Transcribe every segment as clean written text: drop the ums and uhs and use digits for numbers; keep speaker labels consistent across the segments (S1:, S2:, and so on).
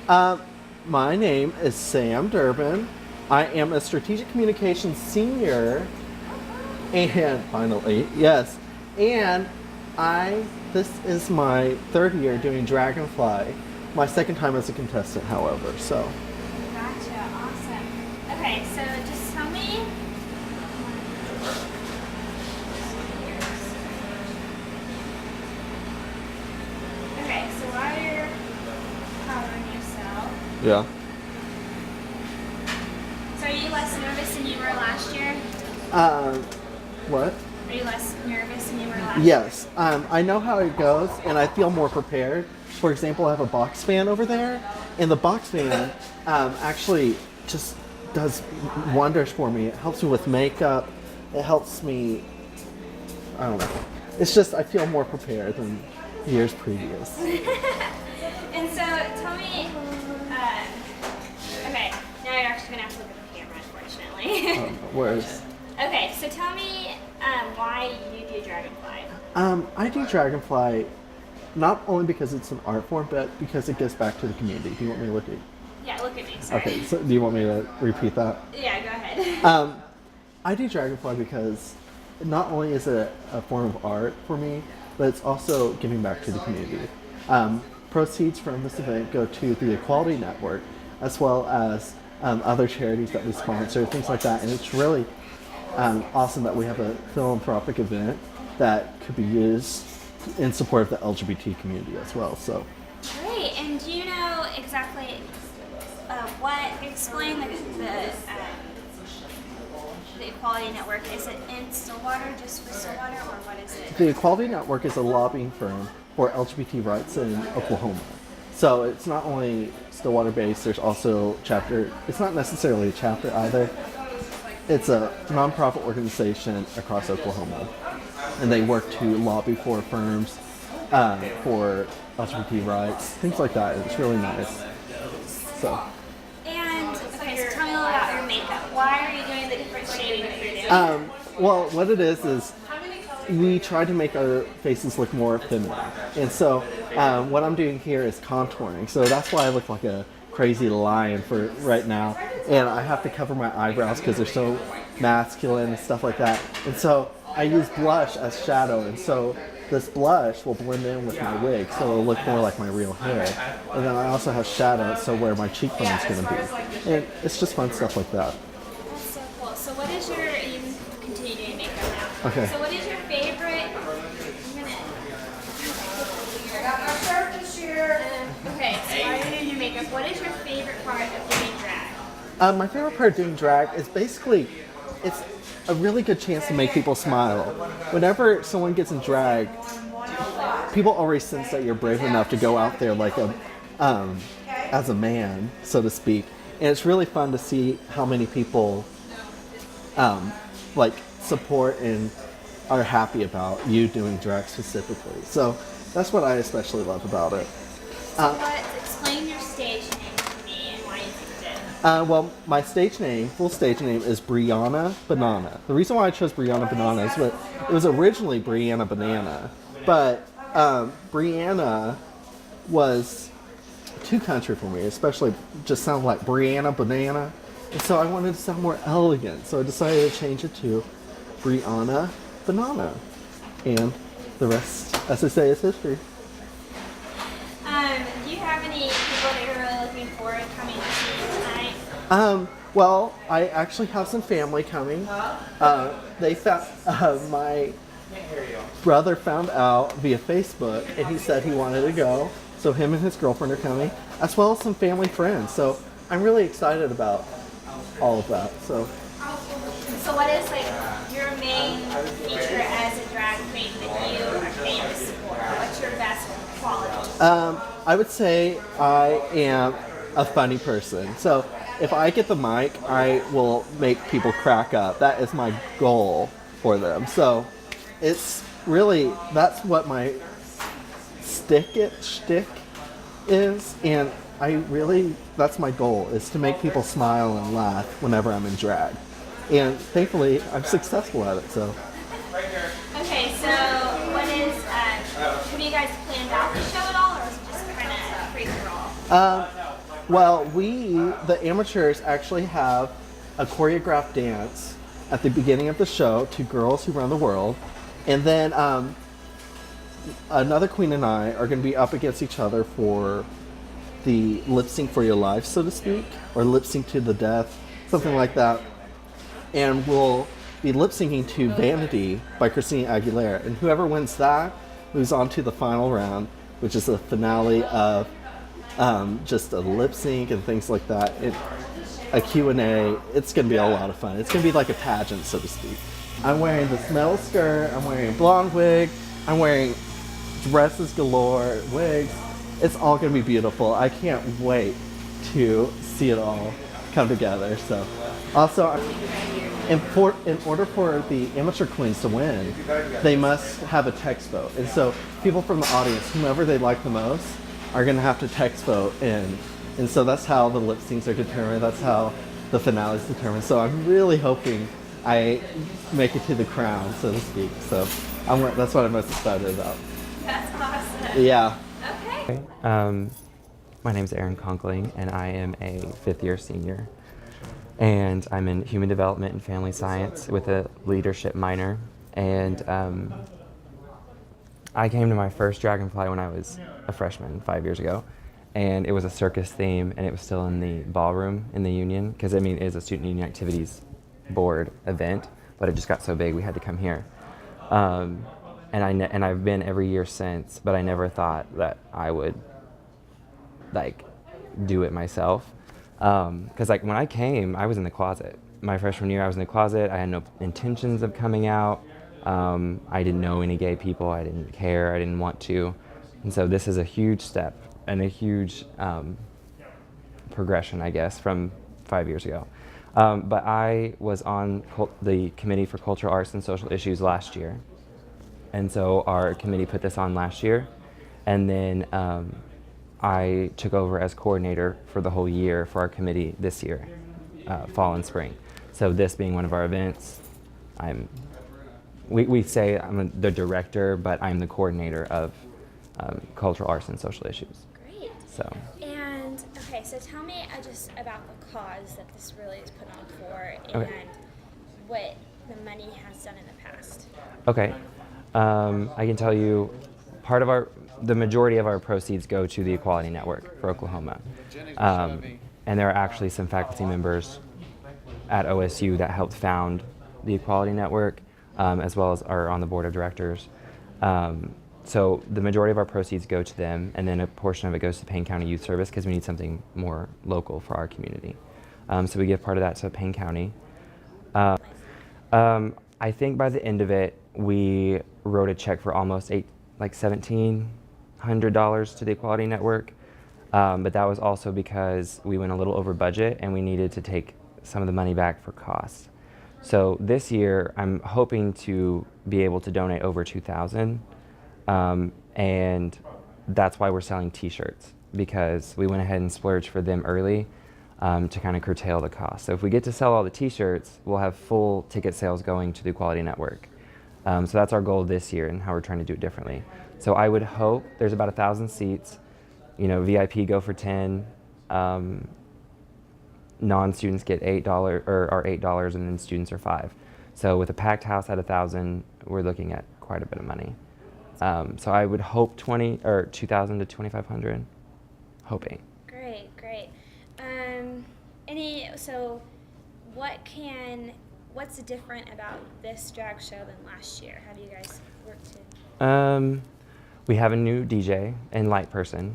S1: Um, my name is Sam Durbin. I am a strategic communications senior, and finally, yes, and this is my third year doing Dragonfly. My second time as a contestant, however. So,
S2: Gotcha. Awesome. Okay, so just tell me. Okay, so while you're coloring yourself,
S1: yeah.
S2: so are you less nervous than you were last year?
S1: What?
S2: Are you less nervous than you were last year?
S1: Yes. I know how it goes, and I feel more prepared. For example, I have a box fan over there, and the box fan actually just does wonders for me. It helps me with makeup. It helps me. I don't know. It's just I feel more prepared than years previous.
S2: And so tell me. Okay, now you're actually gonna have to look at the camera, unfortunately.
S1: Whereas,
S2: Okay, so tell me why you do Dragonfly.
S1: I do Dragonfly not only because it's an art form, but because it gives back to the community. Do you want me to look at?
S2: Yeah, look at me. Sorry.
S1: Okay. So do you want me to repeat that?
S2: Yeah, go ahead.
S1: I do Dragonfly because not only is it a form of art for me, but it's also giving back to the community. Proceeds from this event go to the Equality Network, as well as other charities that we sponsor, things like that. And it's really awesome that we have a philanthropic event that could be used in support of the LGBT community as well. So,
S2: Great. And do you know exactly explain the Equality Network? Is it in Stillwater, just for Stillwater, or what is it?
S1: the Equality Network is a lobbying firm for LGBT rights in Oklahoma. So it's not only Stillwater based, there's also chapter, it's not necessarily a chapter either. It's a nonprofit organization across Oklahoma. And they work to lobby for firms, for LGBT rights, things like that. It's really nice. So,
S2: And okay, so tell me a little about your makeup. Why are you doing the different shading that you're doing?
S1: well, what it is we try to make our faces look more feminine. And so, what I'm doing here is contouring. So that's why I look like a crazy lion for right now. And I have to cover my eyebrows because they're so masculine and stuff like that. And so I use blush as shadow. And so this blush will blend in with my wig, so it'll look more like my real hair. And then I also have shadow, so where my cheekbone's going to be. And it's just fun stuff like that.
S2: That's so cool. So what is your, you can continue doing makeup now.
S1: Okay.
S2: So what is your favorite,
S3: I got my shirt this year.
S2: okay, so while you're doing your makeup, what is your favorite part of doing drag?
S1: My favorite part of doing drag is basically, it's a really good chance to make people smile. Whenever someone gets in drag, people already sense that you're brave enough to go out there like as a man, so to speak. And it's really fun to see how many people like support and are happy about you doing drag specifically. So that's what I especially love about it.
S2: Explain your stage name to me and why you picked it.
S1: Well, my stage name, full stage name, is Brianna Banana. The reason why I chose Brianna Banana is that it was originally Brianna Banana, but Brianna was too country for me, especially just sound like Brianna Banana. And so I wanted to sound more elegant, so I decided to change it to Brianna Banana. And the rest, as I say, is history.
S2: Do you have any people that you're really looking forward to coming to see tonight?
S1: Well, I actually have some family coming. They found my brother found out via Facebook, and he said he wanted to go. So him and his girlfriend are coming, as well as some family friends. So I'm really excited about all of that. So
S2: what is like your main feature as a drag queen that you are famous for? What's your best quality?
S1: I would say I am a funny person. So if I get the mic, I will make people crack up. That is my goal for them. So it's really, that's what my shtick is, and I really, that's my goal, is to make people smile and laugh whenever I'm in drag. And thankfully, I'm successful at it, so.
S2: Okay, so what is, have you guys planned out the show at all, or is it just kind of free for all?
S1: Well, the amateurs, actually have a choreographed dance at the beginning of the show to Girls Who Run the World. And then another queen and I are going to be up against each other for the lip sync for your life, so to speak, or lip sync to the death, something like that. And we'll be lip syncing to Vanity by Christina Aguilera. And whoever wins that moves on to the final round, which is the finale of just a lip sync and things like that. A Q&A. It's going to be a lot of fun. It's going to be like a pageant, so to speak. I'm wearing this metal skirt. I'm wearing a blonde wig. I'm wearing dresses galore, wigs. It's all going to be beautiful. I can't wait to see it all come together. So, also, in order for the amateur queens to win, they must have a text vote. And so, people from the audience, whomever they like the most, are going to have to text vote in. And so that's how the lip syncs are determined. That's how the finale is determined. So I'm really hoping I make it to the crown, so to speak. So that's what I'm most excited about.
S2: That's awesome.
S1: Yeah.
S2: Okay.
S4: My name is Aaron Conkling, and I am a fifth-year senior. And I'm in Human Development and Family Science with a leadership minor. And I came to my first Dragonfly when I was a freshman 5 years ago. And it was a circus theme, and it was still in the ballroom in the union, because it is a student union activities board event, but it just got so big we had to come here. And I've been every year since, but I never thought that I would do it myself. Because when I came, I was in the closet. My freshman year, I was in the closet. I had no intentions of coming out. I didn't know any gay people. I didn't care. I didn't want to. And so this is a huge step and a huge progression, I guess, from 5 years ago. But I was on the Committee for Cultural Arts and Social Issues last year. And so our committee put this on last year. And then I took over as coordinator for the whole year for our committee this year, fall and spring. So this being one of our events, we say I'm the director, but I'm the coordinator of cultural arts and social issues.
S2: Great.
S4: So.
S2: And okay, so tell me just about the cause that this really is put on for, and
S4: Okay.
S2: what the money has done in the past.
S4: Okay. I can tell you the majority of our proceeds go to the Equality Network for Oklahoma. And there are actually some faculty members at OSU that helped found the Equality Network, as well as are on the board of directors. So the majority of our proceeds go to them, and then a portion of it goes to Payne County Youth Service because we need something more local for our community. So we give part of that to Payne County. I think by the end of it, we wrote a check for almost $1,700 to the Equality Network. But that was also because we went a little over budget and we needed to take some of the money back for costs. So this year, I'm hoping to be able to donate over $2,000. And that's why we're selling t-shirts, because we went ahead and splurged for them early to kind of curtail the cost. So if we get to sell all the t-shirts, we'll have full ticket sales going to the Equality Network. So that's our goal this year and how we're trying to do it differently. So I would hope there's about 1,000 seats. VIP go for 10. Non-students get $8 or are $8, and then students are $5. So with a packed house at 1,000, we're looking at quite a bit of money. So I would hope 2,000 to 2,500. Hoping.
S2: Great. So what's different about this drag show than last year? How do you guys work to?
S4: We have a new DJ and light person.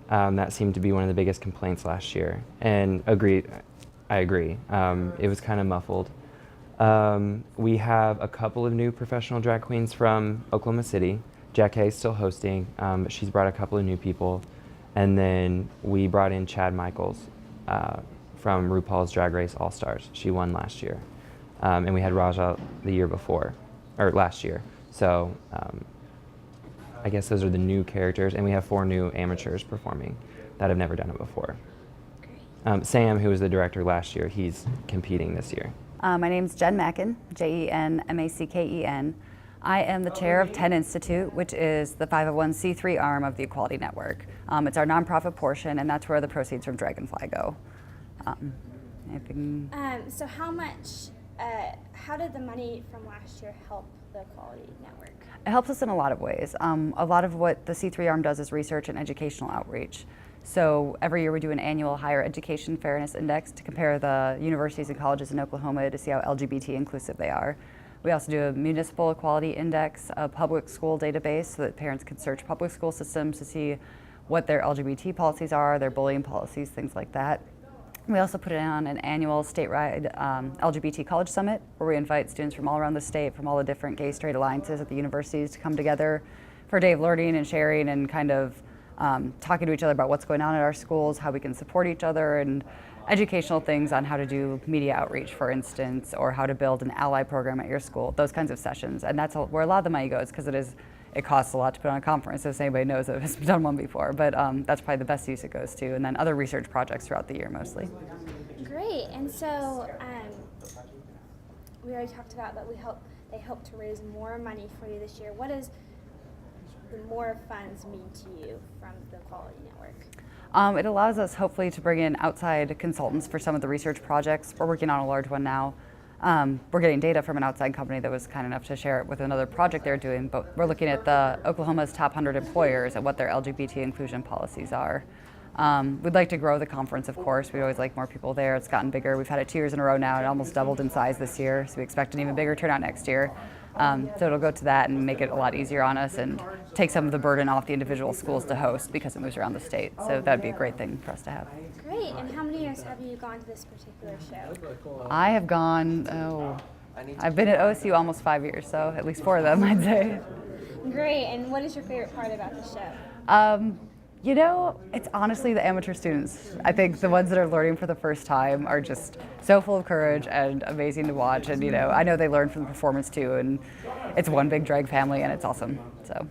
S4: That seemed to be one of the biggest complaints last year, and I agree. It was kind of muffled. We have a couple of new professional drag queens from Oklahoma City. Jack Hay's still hosting, but she's brought a couple of new people. And then we brought in Chad Michaels from RuPaul's Drag Race All Stars. She won last year. And we had Raja last year. So I guess those are the new characters. And we have 4 new amateurs performing that have never done it before. Sam, who was the director last year, he's competing this year.
S5: My name's Jen Mackin, Jenmacken. I am the chair of 10 Institute, which is the 501c3 arm of the Equality Network. It's our nonprofit portion, and that's where the proceeds from Dragonfly go.
S2: So how did the money from last year help the Equality Network?
S5: It helps us in a lot of ways. A lot of what the C3 arm does is research and educational outreach. So every year we do an annual Higher Education Fairness Index to compare the universities and colleges in Oklahoma to see how LGBT inclusive they are. We also do a Municipal Equality Index, a public school database so that parents can search public school systems to see what their LGBT policies are, their bullying policies, things like that. We also put on an annual statewide LGBT College Summit where we invite students from all around the state, from all the different gay straight alliances at the universities to come together for a day of learning and sharing and kind of talking to each other about what's going on at our schools, how we can support each other, and educational things on how to do media outreach, for instance, or how to build an ally program at your school, those kinds of sessions. And that's where a lot of the money goes, because it costs a lot to put on a conference, as anybody knows that has done one before. But that's probably the best use it goes to, and then other research projects throughout the year mostly.
S2: Great. And so we already talked about that they hope to raise more money for you this year. What does the more funds mean to you from the Equality Network?
S5: It allows us hopefully to bring in outside consultants for some of the research projects. We're working on a large one now. We're getting data from an outside company that was kind enough to share it with another project they're doing, but we're looking at the Oklahoma's top 100 employers and what their LGBT inclusion policies are. We'd like to grow the conference, of course. We'd always like more people there. It's gotten bigger. We've had it 2 years in a row now. It almost doubled in size this year, so we expect an even bigger turnout next year. So it'll go to that and make it a lot easier on us and take some of the burden off the individual schools to host because it moves around the state. So that'd be a great thing for us to have.
S2: Great. And how many years have you gone to this particular show?
S5: I have gone, I've been at OSU almost 5 years, so at least 4 of them, I'd say.
S2: Great. And what is your favorite part about the show?
S5: You know, it's honestly the amateur students. I think the ones that are learning for the first time are just so full of courage and amazing to watch. And, I know they learn from the performance too. And it's one big drag family and it's awesome. So.